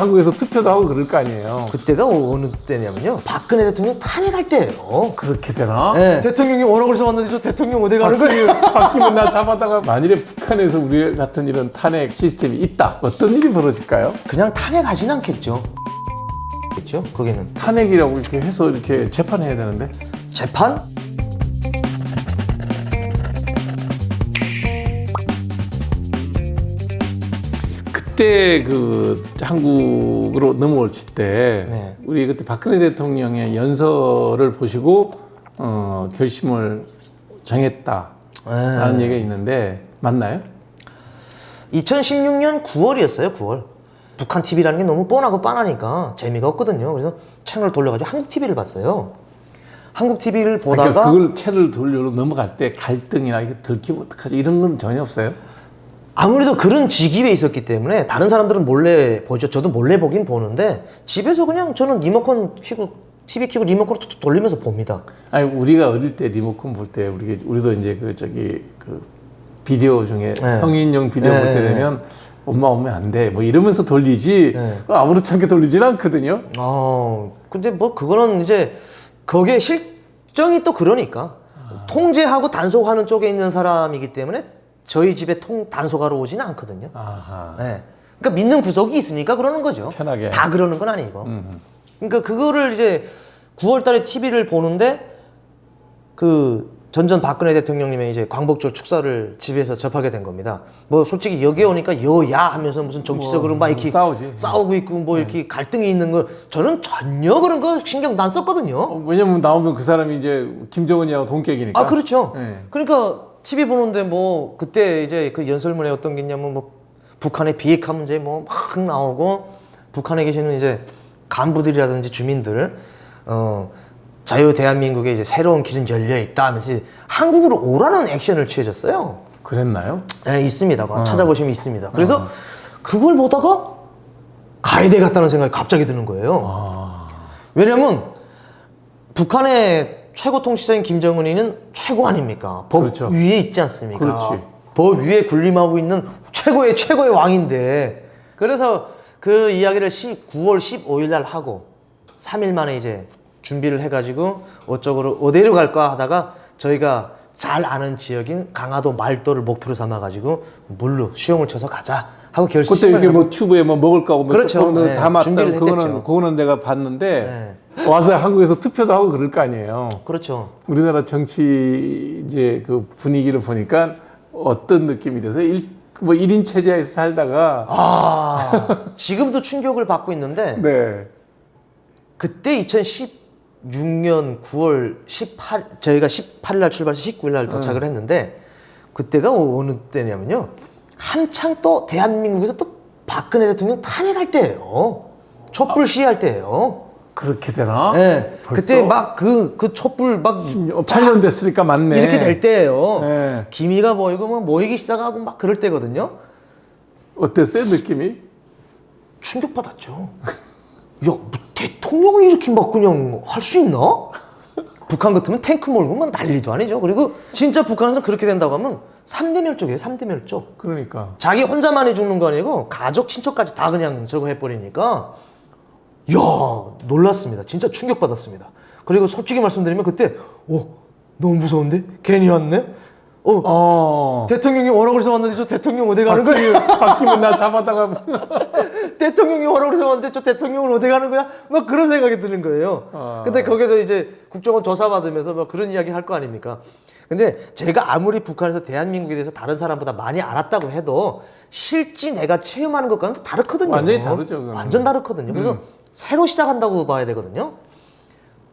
한국에서 투표도 하고 그럴 거 아니에요. 그때가 어느 때냐면요, 박근혜 대통령 탄핵할 때예요. 그렇게 되나? 네. 대통령이 오라고 해서 왔는데 저 대통령 어디 가는 거예요? 바뀌면 나 잡아다가 만일에 북한에서 우리 같은 이런 탄핵 시스템이 있다. 어떤 일이 벌어질까요? 그냥 탄핵하진 않겠죠. 그렇죠? 거기는 탄핵이라고 이렇게 해서 이렇게 재판해야 되는데. 재판? 그때 그 한국으로 넘어올 때 네. 우리 그때 박근혜 대통령의 연설을 보시고 결심을 정했다라는 얘기가 있는데 맞나요? 2016년 9월이었어요. 9월. 북한 TV라는 게 너무 뻔하고 빤하니까 재미가 없거든요. 그래서 채널 돌려가지고 한국 TV를 봤어요. 한국 TV를 보다가 그러니까 그걸 채를 돌려 넘어갈 때 갈등이나 이게 들키면 어떡하지 이런 건 전혀 없어요? 아무래도 그런 직위에 있었기 때문에 다른 사람들은 몰래 보죠. 저도 몰래 보긴 보는데 집에서 그냥 저는 리모컨 켜고 TV 켜고 리모컨을 툭툭 돌리면서 봅니다. 아니 우리가 어릴 때 리모컨 볼 때 우리도 이제 그 비디오 중에 성인용 비디오 볼 때 되면 엄마 오면 안 돼 뭐 이러면서 돌리지 아무렇지 않게 돌리지는 않거든요. 근데 뭐 그거는 이제 거기에 실정이 또 그러니까 통제하고 단속하는 쪽에 있는 사람이기 때문에 저희 집에 단속하러 오지는 않거든요. 네. 그러니까 믿는 구석이 있으니까 그러는 거죠. 편하게. 다 그러는 건 아니고. 그러니까 그거를 이제 9월 달에 TV를 보는데 그 전전 박근혜 대통령님의 이제 광복절 축사를 집에서 접하게 된 겁니다. 뭐 솔직히 여기에 오니까 여야 하면서 무슨 정치적으로 막 이렇게 싸우고 있고 뭐 이렇게 갈등이 있는 걸 저는 전혀 그런 거 신경 안 썼거든요. 왜냐면 나오면 그 사람이 이제 김정은이하고 동격이니까. 아 그렇죠. 네. 그러니까 TV 보는데 뭐 그때 이제 그 연설문에 어떤 게 있냐면 뭐 북한의 비핵화 문제 뭐 막 나오고 북한에 계시는 이제 간부들이라든지 주민들 자유 대한민국에 이제 새로운 길은 열려 있다 하면서 한국으로 오라는 액션을 취해졌어요. 그랬나요? 네, 있습니다. 찾아보시면 있습니다. 그래서 그걸 보다가 가야 되겠다는 생각이 갑자기 드는 거예요. 왜냐면 북한의 최고 통치자인 김정은이는 최고 아닙니까? 법 그렇죠. 위에 있지 않습니까? 그렇지. 법 위에 군림하고 있는 최고의 왕인데 그래서 그 이야기를 9월 15일 날 하고 3일 만에 이제 준비를 해가지고 어디로 갈까 하다가 저희가 잘 아는 지역인 강화도 말도를 목표로 삼아가지고 물로 수영을 쳐서 가자 하고 결심을 그때 이렇게 뭐 튜브에 뭐 먹을 거고 그렇죠. 네, 다 맞다. 준비를 했겠죠. 그거는 내가 봤는데 와서 한국에서 투표도 하고 그럴 거 아니에요. 그렇죠. 우리나라 정치 이제 그 분위기를 보니까 어떤 느낌이 돼서 뭐 1인 체제에서 살다가 지금도 충격을 받고 있는데 네. 그때 2016년 9월 18 저희가 18일 날 출발해서 19일 날 도착을 했는데 그때가 어느 때냐면요. 한창 또 대한민국에서 또 박근혜 대통령 탄핵할 때예요. 촛불 시위할 때예요. 그렇게 되나? 네. 벌써? 그때 막 그 촛불 막 8년 됐으니까 맞네. 이렇게 될 때예요. 네. 기미가 보이고 막 모이기 시작하고 막 그럴 때거든요. 어땠어요 느낌이? 충격받았죠. 야, 뭐 대통령을 이렇게 막 그냥 할 수 있나? 북한 같으면 탱크 몰고 막 난리도 아니죠. 그리고 진짜 북한에서 그렇게 된다고 하면 3대 멸족이에요. 3대 멸족. 그러니까. 자기 혼자만이 죽는 거 아니고 가족, 친척까지 다 그냥 저거 해버리니까 이야, 놀랐습니다. 진짜 충격받았습니다. 그리고 솔직히 말씀드리면 그때 너무 무서운데? 괜히 왔네? 대통령이 오라고 해서 왔는데 저 대통령 어디 가는 거야? 바뀌면 나 잡아다가 대통령이 오라고 해서 왔는데 저 대통령은 어디 가는 거야? 막 그런 생각이 드는 거예요. 근데 거기서 이제 국정원 조사받으면서 막 그런 이야기 할 거 아닙니까? 근데 제가 아무리 북한에서 대한민국에 대해서 다른 사람보다 많이 알았다고 해도 실제 내가 체험하는 것과는 다르거든요. 완전히 다르죠. 그건. 완전 다르거든요. 그래서 새로 시작한다고 봐야 되거든요.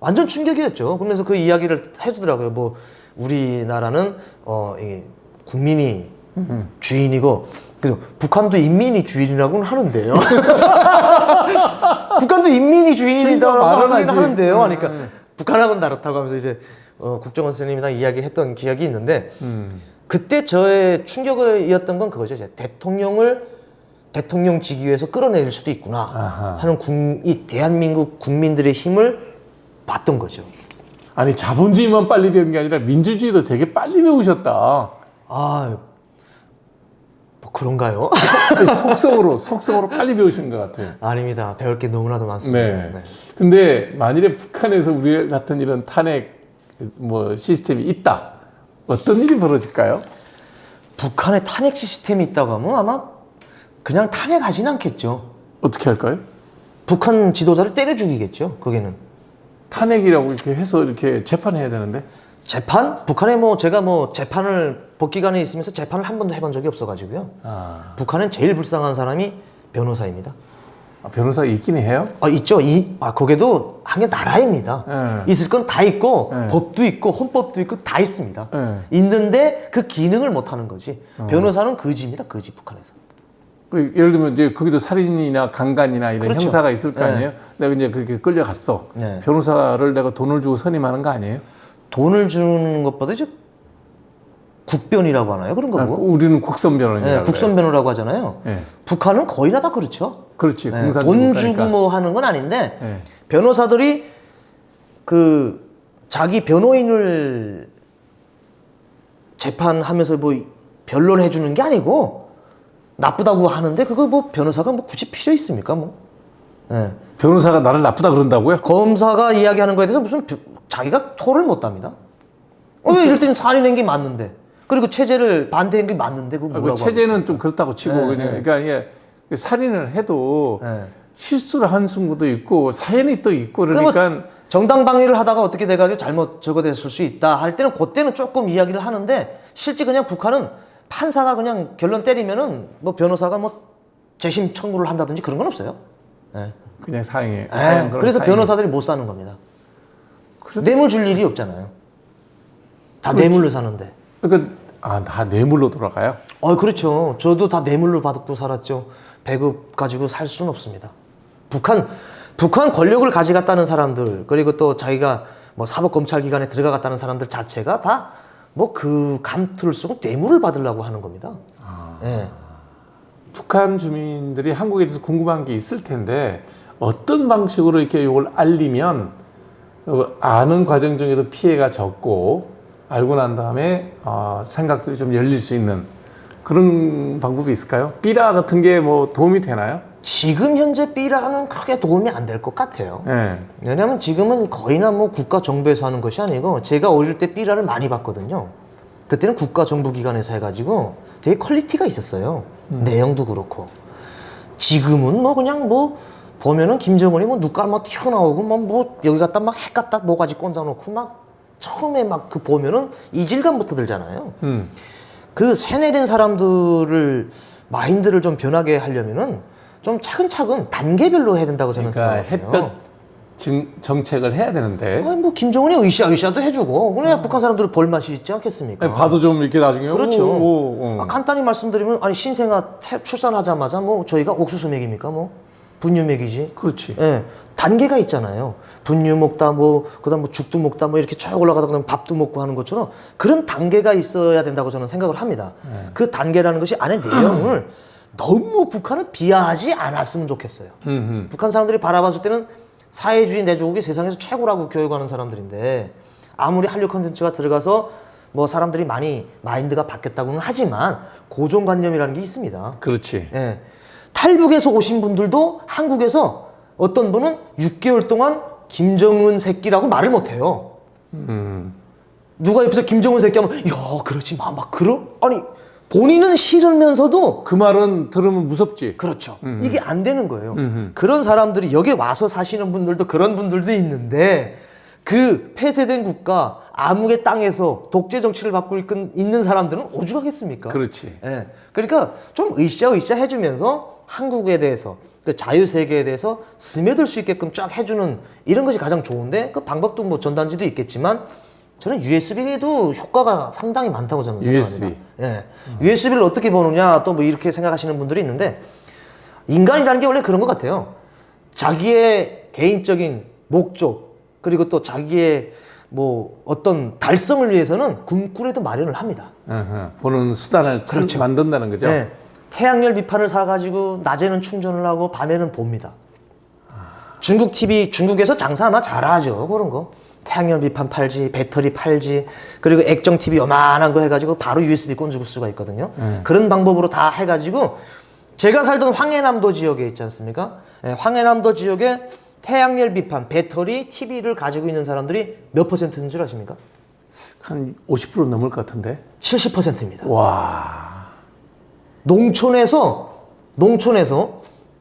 완전 충격이었죠. 그러면서 그 이야기를 해주더라고요. 뭐 우리나라는 이 국민이 주인이고 그래서 북한도 인민이 주인이라고는 하는데요. 북한도 인민이 주인이라고 하는데요. 하니까 북한하고는 다르다고 하면서 이제 국정원 선생님이랑 이야기했던 기억이 있는데 그때 저의 충격이었던 건 그거죠. 이제 대통령 직위에서 끌어내릴 수도 있구나 하는 이 대한민국 국민들의 힘을 봤던 거죠. 아니 자본주의만 빨리 배운 게 아니라 민주주의도 되게 빨리 배우셨다. 뭐 그런가요? 속성으로 빨리 배우신 것 같아요. 아닙니다. 배울 게 너무나도 많습니다. 네. 네. 근데 만일에 북한에서 우리 같은 이런 탄핵 뭐 시스템이 있다. 어떤 일이 벌어질까요? 북한에 탄핵 시스템이 있다고 하면 아마 그냥 탄핵하진 않겠죠. 어떻게 할까요? 북한 지도자를 때려 죽이겠죠. 거기는. 탄핵이라고 이렇게 해서 이렇게 재판해야 되는데. 재판? 북한에 뭐 제가 뭐 재판을 법기관에 있으면서 재판을 한 번도 해본 적이 없어가지고요. 북한은 제일 불쌍한 사람이 변호사입니다. 변호사가 있긴 해요? 있죠. 거기도 한 개 나라입니다. 네. 있을 건 다 있고 네. 법도 있고 헌법도 있고 다 있습니다. 네. 있는데 그 기능을 못 하는 거지. 변호사는 거지입니다. 거지 북한에서. 예를 들면 이제 거기도 살인이나 강간이나 이런 그렇죠. 형사가 있을 거 네. 아니에요? 내가 이제 그렇게 끌려갔어. 네. 변호사를 내가 돈을 주고 선임하는 거 아니에요? 돈을 주는 것보다 이제 국변이라고 하나요? 그런 거고. 우리는 국선 변호인이라고. 네, 국선 변호라고 하잖아요. 네. 북한은 거의 다 그렇죠. 그렇지. 네, 공산 돈 국가니까. 주고 뭐 하는 건 아닌데 네. 변호사들이 그 자기 변호인을 재판하면서 뭐 변론해 주는 게 아니고 나쁘다고 하는데 그거 뭐 변호사가 뭐 굳이 필요 있습니까 뭐? 네. 변호사가 나를 나쁘다 그런다고요? 검사가 이야기하는 거에 대해서 무슨 자기가 토를 못 답니다. 왜 이럴 때는 살인한 게 맞는데 그리고 체제를 반대한 게 맞는데 그거 뭐라고 체제는 좀 그렇다고 치고 네, 그냥 네. 그러니까 이게 살인을 해도 네. 실수를 한 순간도 있고 사연이 또 있고 그러니까 정당 방위를 하다가 어떻게 돼가지고 잘못 저거 됐을 수 있다 할 때는 그때는 조금 이야기를 하는데 실제 그냥 북한은 판사가 그냥 결론 때리면은 뭐 변호사가 뭐 재심 청구를 한다든지 그런 건 없어요. 네. 그냥 사형에. 그래서 변호사들이 못 사는 겁니다. 뇌물 줄 일이 없잖아요. 다 그렇지. 뇌물로 사는데. 그러니까 다 뇌물로 돌아가요? 그렇죠. 저도 다 뇌물로 받고 살았죠. 배급 가지고 살 수는 없습니다. 북한 권력을 가져갔다는 사람들 그리고 또 자기가 뭐 사법검찰기관에 들어가갔다는 사람들 자체가 다 뭐 그 감투를 쓰고 뇌물을 받으려고 하는 겁니다. 네. 북한 주민들이 한국에 대해서 궁금한 게 있을 텐데 어떤 방식으로 이렇게 이걸 알리면 아는 과정 중에도 피해가 적고 알고 난 다음에 생각들이 좀 열릴 수 있는 그런 방법이 있을까요? 삐라 같은 게 뭐 도움이 되나요? 지금 현재 삐라는 크게 도움이 안 될 것 같아요. 네. 왜냐하면 지금은 거의나 뭐 국가 정부에서 하는 것이 아니고 제가 어릴 때 삐라를 많이 봤거든요. 그때는 국가 정부 기관에서 해가지고 되게 퀄리티가 있었어요. 내용도 그렇고. 지금은 뭐 그냥 뭐 보면은 김정은이 뭐 눈깔 막 튀어나오고 뭐 여기 갖다 막 핵 갖다 모가지 꽂아놓고 막 처음에 막 그 보면은 이질감부터 들잖아요. 그 세뇌된 사람들을 마인드를 좀 변하게 하려면은 좀 차근차근 단계별로 해야 된다고 저는 그러니까 생각해요. 햇볕 정책을 해야 되는데 뭐 김정은이 으쌰으쌰도 해주고 그냥 북한 사람들은 볼맛이 있지 않겠습니까? 봐도 좀 이렇게 나중에 그렇죠. 간단히 말씀드리면 출산하자마자 뭐 저희가 옥수수 먹입니까 뭐 분유 먹이지. 그렇지. 예, 단계가 있잖아요. 분유 먹다 뭐 그다음 뭐 죽도 먹다 뭐 이렇게 쭉 올라가다 그다음 밥도 먹고 하는 것처럼 그런 단계가 있어야 된다고 저는 생각을 합니다. 그 단계라는 것이 안에 내용을 너무 북한을 비하하지 않았으면 좋겠어요. 북한 사람들이 바라봤을 때는 사회주의 내조국이 세상에서 최고라고 교육하는 사람들인데 아무리 한류 콘텐츠가 들어가서 뭐 사람들이 많이 마인드가 바뀌었다고는 하지만 고정관념이라는 게 있습니다. 그렇지. 예. 탈북에서 오신 분들도 한국에서 어떤 분은 6개월 동안 김정은 새끼라고 말을 못해요. 누가 옆에서 김정은 새끼 하면 야 그렇지 막 아니 본인은 싫으면서도 그 말은 들으면 무섭지. 그렇죠. 이게 안 되는 거예요. 그런 사람들이 여기 와서 사시는 분들도 그런 분들도 있는데 그 폐쇄된 국가 암흑의 땅에서 독재 정치를 받고 있는 사람들은 오죽하겠습니까? 그렇지. 예. 그러니까 좀 으쌰으쌰 해주면서 한국에 대해서 그 자유세계에 대해서 스며들 수 있게끔 쫙 해주는 이런 것이 가장 좋은데 그 방법도 뭐 전단지도 있겠지만 저는 USB도 효과가 상당히 많다고 저는 생각합니다. 예. USB를 어떻게 보느냐 또 뭐 이렇게 생각하시는 분들이 있는데 인간이라는 게 원래 그런 것 같아요. 자기의 개인적인 목적 그리고 또 자기의 뭐 어떤 달성을 위해서는 꿈꾸레도 마련을 합니다. 보는 수단을 그렇죠. 만든다는 거죠. 네. 태양열 비판을 사가지고 낮에는 충전을 하고 밤에는 봅니다. 중국 TV, 중국에서 장사 아마 잘하죠. 그런 거. 태양열 비판 팔지, 배터리 팔지, 그리고 액정 TV 요만한 거 해가지고 바로 USB 꽂을 수가 있거든요. 그런 방법으로 다 해가지고 제가 살던 황해남도 지역에 있지 않습니까? 예, 황해남도 지역에 태양열 비판, 배터리, TV를 가지고 있는 사람들이 몇 퍼센트인 줄 아십니까? 한 50% 넘을 것 같은데. 70%입니다. 와. 농촌에서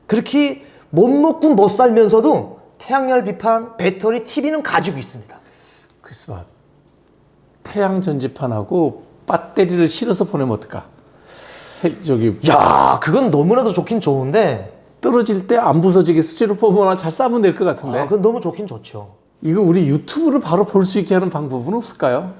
그렇게 못 먹고 못 살면서도 태양열 비판, 배터리, TV는 가지고 있습니다. 글쎄 봐. 태양 전지판하고 배터리를 실어서 보내면 어떨까? 저기 야, 그건 너무나도 좋긴 좋은데 떨어질 때 안 부서지게 수제로 뽑거나 잘 싸면 될 것 같은데. 그건 너무 좋긴 좋죠. 이거 우리 유튜브를 바로 볼 수 있게 하는 방법은 없을까요?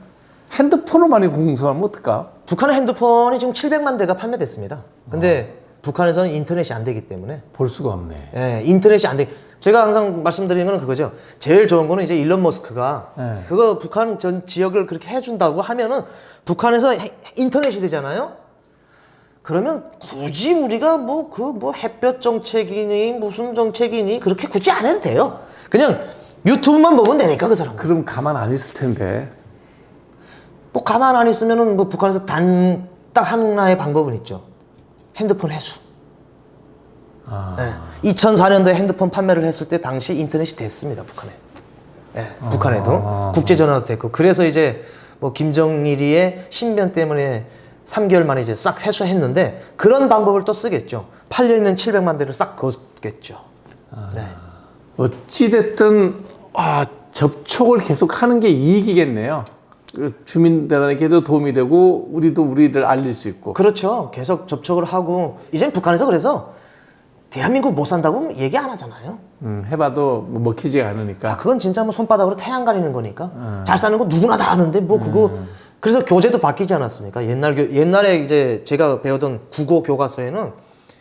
핸드폰을 많이 공수하면 어떨까? 북한의 핸드폰이 지금 700만 대가 판매됐습니다. 근데 북한에서는 인터넷이 안 되기 때문에 볼 수가 없네. 예, 인터넷이 안 돼. 제가 항상 말씀드리는 거는 그거죠. 제일 좋은 거는 이제 일론 머스크가 네. 그거 북한 전 지역을 그렇게 해준다고 하면은 북한에서 인터넷이 되잖아요. 그러면 굳이 우리가 뭐 햇볕 정책이니 무슨 정책이니 그렇게 굳이 안 해도 돼요. 그냥 유튜브만 보면 되니까 그 사람. 그럼 가만 안 있을 텐데. 뭐 가만 안 있으면은 뭐 북한에서 딱 하나의 방법은 있죠. 핸드폰 회수. 네. 2004년도에 핸드폰 판매를 했을 때 당시 인터넷이 됐습니다, 북한에. 네, 북한에도 국제전화도 됐고. 그래서 이제 뭐 김정일이의 신변 때문에 3개월 만에 이제 싹 회수했는데 그런 방법을 또 쓰겠죠. 팔려있는 700만 대를 싹 걷겠죠. 네. 어찌됐든 접촉을 계속 하는 게 이익이겠네요. 주민들에게도 도움이 되고 우리도 우리를 알릴 수 있고. 그렇죠. 계속 접촉을 하고 이젠 북한에서 그래서 대한민국 못 산다고 얘기 안 하잖아요. 해봐도 뭐 먹히지가 않으니까. 그건 진짜 뭐 손바닥으로 태양 가리는 거니까. 잘 사는 거 누구나 다 아는데 뭐 그거 그래서 교재도 바뀌지 않았습니까? 옛날에 이제 제가 배우던 국어 교과서에는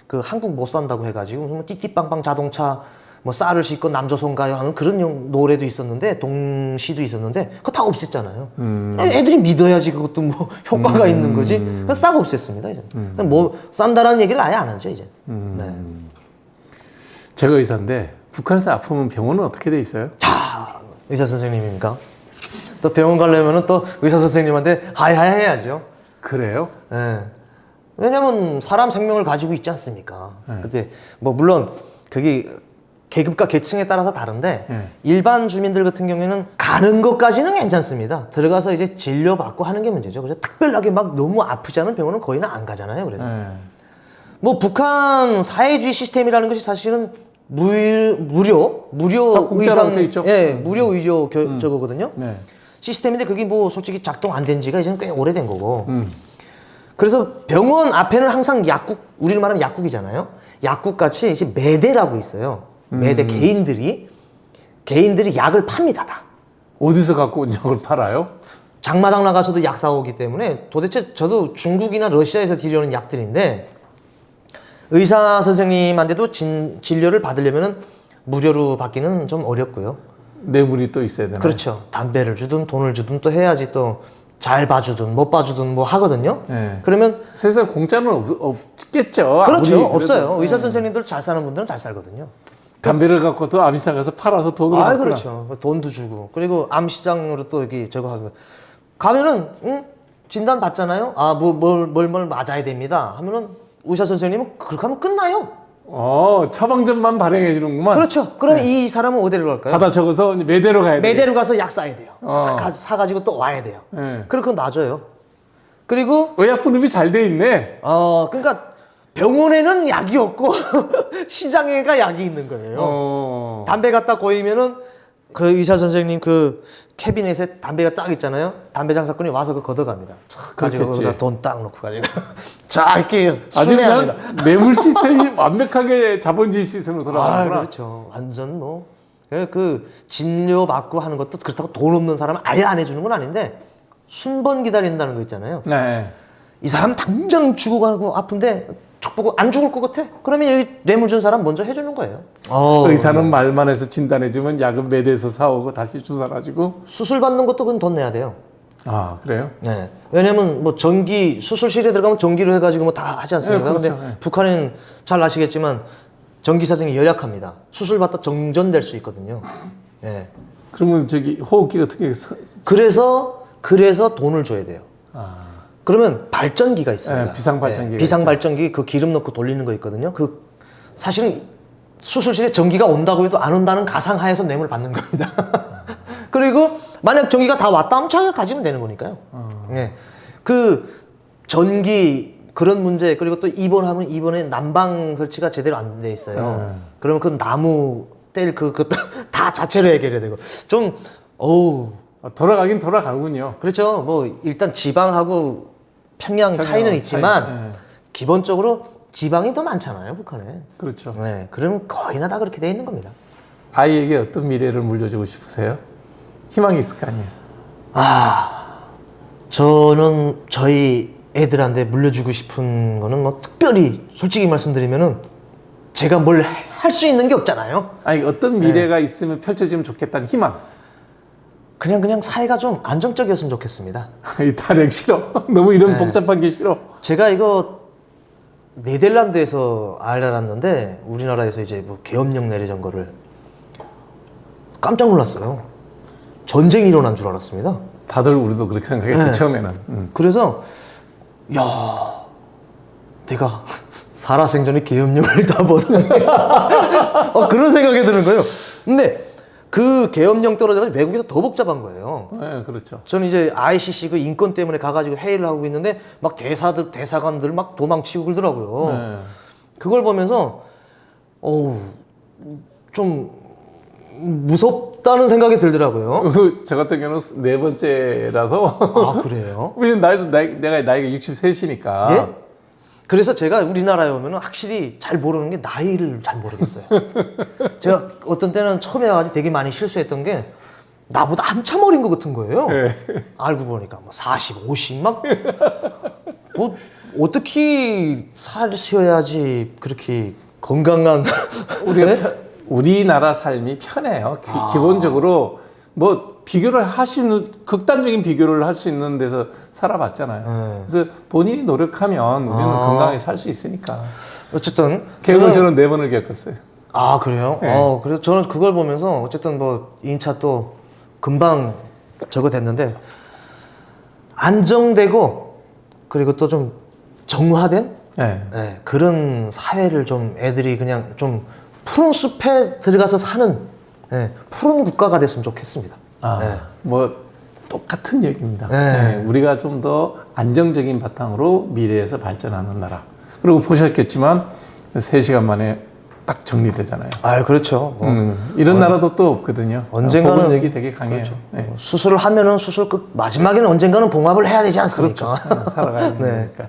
그 한국 못 산다고 해가지고 뭐 띠띠빵빵 자동차 뭐 쌀을 싣고 남조선 가요 하는 그런 노래도 있었는데 동시도 있었는데 그거 다 없앴잖아요. 애들이 믿어야지 그것도 뭐 효과가 있는 거지. 그래서 싹 없앴습니다 이제. 뭐 싼다라는 얘기를 아예 안 하죠 이제. 네. 제가 의사인데 북한에서 아프면 병원은 어떻게 돼 있어요? 자, 의사 선생님입니까? 또 병원 가려면은 또 의사 선생님한테 하야하야 해야죠. 그래요? 예. 왜냐면 사람 생명을 가지고 있지 않습니까? 근데 뭐 물론 그게 계급과 계층에 따라서 다른데 일반 주민들 같은 경우에는 가는 것까지는 괜찮습니다. 들어가서 이제 진료받고 하는 게 문제죠. 그래서 특별하게 막 너무 아프지 않은 병원은 거의는 안 가잖아요. 그래서 뭐 북한 사회주의 시스템이라는 것이 사실은 무료 공짜라고 돼 있죠. 예, 무료 의료 저거거든요. 네. 시스템인데 그게 뭐 솔직히 작동 안 된 지가 이제는 꽤 오래된 거고. 그래서 병원 앞에는 항상 약국, 우리는 말하면 약국이잖아요. 약국 같이 이제 매대라고 있어요. 매대 개인들이 약을 팝니다 다. 어디서 갖고 온 약을 팔아요? 장마당 나가서도 약 사오기 때문에 도대체 저도 중국이나 러시아에서 들여오는 약들인데 의사 선생님한테도 진료를 받으려면 무료로 받기는 좀 어렵고요. 뇌물이 또 있어야 되나요? 그렇죠. 담배를 주든 돈을 주든 또 해야지 또 잘 봐주든 못 봐주든 뭐 하거든요. 네. 그러면 세상에 공짜는 없겠죠. 그렇죠. 아무리 없어요. 그래도. 의사 선생님들 잘 사는 분들은 잘 살거든요. 담배를 갖고도 암시장 가서 팔아서 돈을 받구나. 그렇죠. 돈도 주고 그리고 암시장으로 또 여기 저거 하고 가면은 진단 받잖아요. 뭘 맞아야 됩니다. 하면은 의사 선생님은 그렇게 하면 끝나요. 처방전만 발행해 주는구만. 그렇죠. 그러면 이 사람은 어디로 갈까요? 받아 적어서 매대로 가야 돼. 매대로 가서 약 사야 돼요. 어. 사가지고 또 와야 돼요. 네. 그리고 놔줘요. 그리고 의약 분업이 잘 돼 있네. 그러니까 병원에는 약이 없고 시장에가 약이 있는 거예요. 담배 갖다 고이면은 그 의사 선생님 그 캐비넷에 담배가 딱 있잖아요. 담배 장사꾼이 와서 그거 걷어갑니다. 가지고 그렇겠지. 거기다 돈 딱 넣고 가지고 자 이렇게 아주 순회합니다. 그냥 매물 시스템이 완벽하게 자본주의 시스템으로 돌아가는구나. 그렇죠. 완전 뭐 그 진료 받고 하는 것도 그렇다고 돈 없는 사람은 아예 안 해주는 건 아닌데 순번 기다린다는 거 있잖아요. 네. 이 사람 당장 죽어가고 아픈데 촉 보고 안 죽을 것 같아? 그러면 여기 뇌물 준 사람 먼저 해주는 거예요. 의사는 말만 해서 진단해주면 약은 매대에서 사오고 다시 주사놔주고. 수술 받는 것도 그건 돈 내야 돼요. 아 그래요? 네. 왜냐면 뭐 전기 수술실에 들어가면 전기로 해가지고 뭐 다 하지 않습니까? 네, 그렇죠. 근데 네. 북한은 잘 아시겠지만 전기 사정이 열악합니다. 수술 받다 정전될 수 있거든요. 네. 그러면 저기 호흡기 같은 게 그래서 돈을 줘야 돼요. 그러면 발전기가 있습니다. 네, 비상 발전기가 비상 발전기 그 기름 넣고 돌리는 거 있거든요. 그 사실은 수술실에 전기가 온다고 해도 안 온다는 가상하에서 뇌물 받는 겁니다. 그리고 만약 전기가 다 왔다 하면 자기가 가지면 되는 거니까요. 네. 그 전기 그런 문제 그리고 또 입원하면 입원에 난방 설치가 제대로 안 돼 있어요. 그러면 그 나무 뗄 다 자체로 해결해야 되고 좀 어우 돌아가긴 돌아가군요. 그렇죠. 뭐 일단 지방하고 평양 차이는 있지만 기본적으로 지방이 더 많잖아요, 북한에. 그렇죠. 네, 그러면 거의나 다 그렇게 돼 있는 겁니다. 아이에게 어떤 미래를 물려주고 싶으세요? 희망이 있을 거 아니에요. 저는 저희 애들한테 물려주고 싶은 거는 뭐 특별히 솔직히 말씀드리면은 제가 뭘 할 수 있는 게 없잖아요. 아니 어떤 미래가 있으면 펼쳐지면 좋겠다는 희망. 그냥 사회가 좀 안정적이었으면 좋겠습니다. 이 탄핵 싫어. 너무 이런 복잡한 게 싫어. 제가 이거 네덜란드에서 알았는데 우리나라에서 이제 뭐 계엄령 내려진 거를 깜짝 놀랐어요. 전쟁이 일어난 줄 알았습니다. 다들 우리도 그렇게 생각했죠, 처음에는. 그래서 야 내가 살아생전에 계엄령을 다 보다 그런 생각이 드는 거예요. 근데 그 계엄령 떨어져서 외국에서 더 복잡한 거예요. 네, 그렇죠. 저는 이제 ICC 그 인권 때문에 가가지고 회의를 하고 있는데 막 대사관들 막 도망치고 그러더라고요. 네. 그걸 보면서 어우 좀 무섭다는 생각이 들더라고요. 저 같은 경우는 네 번째라서. 아 그래요? 왜냐면 내가 나이가 63이니까. 예? 그래서 제가 우리나라에 오면은 확실히 잘 모르는 게 나이를 잘 모르겠어요. 제가 어떤 때는 처음에 와가지고 되게 많이 실수했던 게 나보다 한참 어린 것 같은 거예요. 네. 알고 보니까 뭐 40, 50 막 뭐 어떻게 사셔야지 그렇게 건강한 우리나라 삶이 편해요. 기본적으로 뭐 비교를 극단적인 비교를 할 수 있는 데서 살아봤잖아요. 그래서 본인이 노력하면 우리는 건강하게 살 수 있으니까. 어쨌든 계엄을 저는 4번을 겪었어요. 아 그래요? 네. 그래서 저는 그걸 보면서 어쨌든 뭐 2차 또 금방 저거 됐는데 안정되고 그리고 또 좀 정화된 네. 그런 사회를 좀 애들이 그냥 좀 푸른 숲에 들어가서 사는 푸른 국가가 됐으면 좋겠습니다. 뭐 똑같은 얘기입니다. 네. 우리가 좀 더 안정적인 바탕으로 미래에서 발전하는 나라. 그리고 보셨겠지만 3시간 만에 딱 정리되잖아요. 아 그렇죠. 이런 나라도 또 없거든요. 언젠가는 복원력이 되게 강해요. 그렇죠. 네. 수술을 하면은 수술 끝 마지막에는 언젠가는 봉합을 해야 되지 않습니까? 그렇죠. 살아가야 되니까.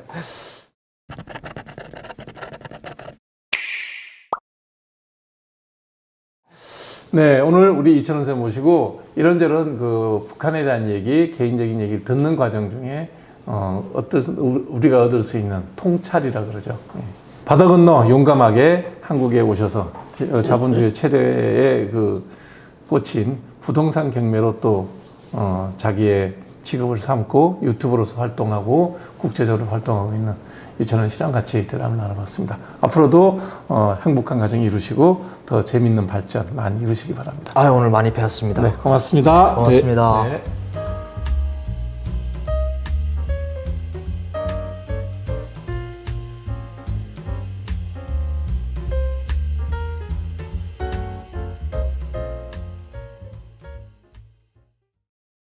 네, 오늘 우리 이천원 선생 모시고 이런저런 그 북한에 대한 얘기, 개인적인 얘기 듣는 과정 중에 우리가 얻을 수 있는 통찰이라 그러죠. 바다 건너 용감하게 한국에 오셔서 자본주의 최대의 그 꽂힌 부동산 경매로 또 자기의 직업을 삼고 유튜버로서 활동하고 국제적으로 활동하고 있는 이천원 씨랑 같이 대담을 나눠봤습니다. 앞으로도 행복한 가정 이루시고 더 재밌는 발전 많이 이루시기 바랍니다. 오늘 많이 배웠습니다. 네, 고맙습니다. 고맙습니다. 네.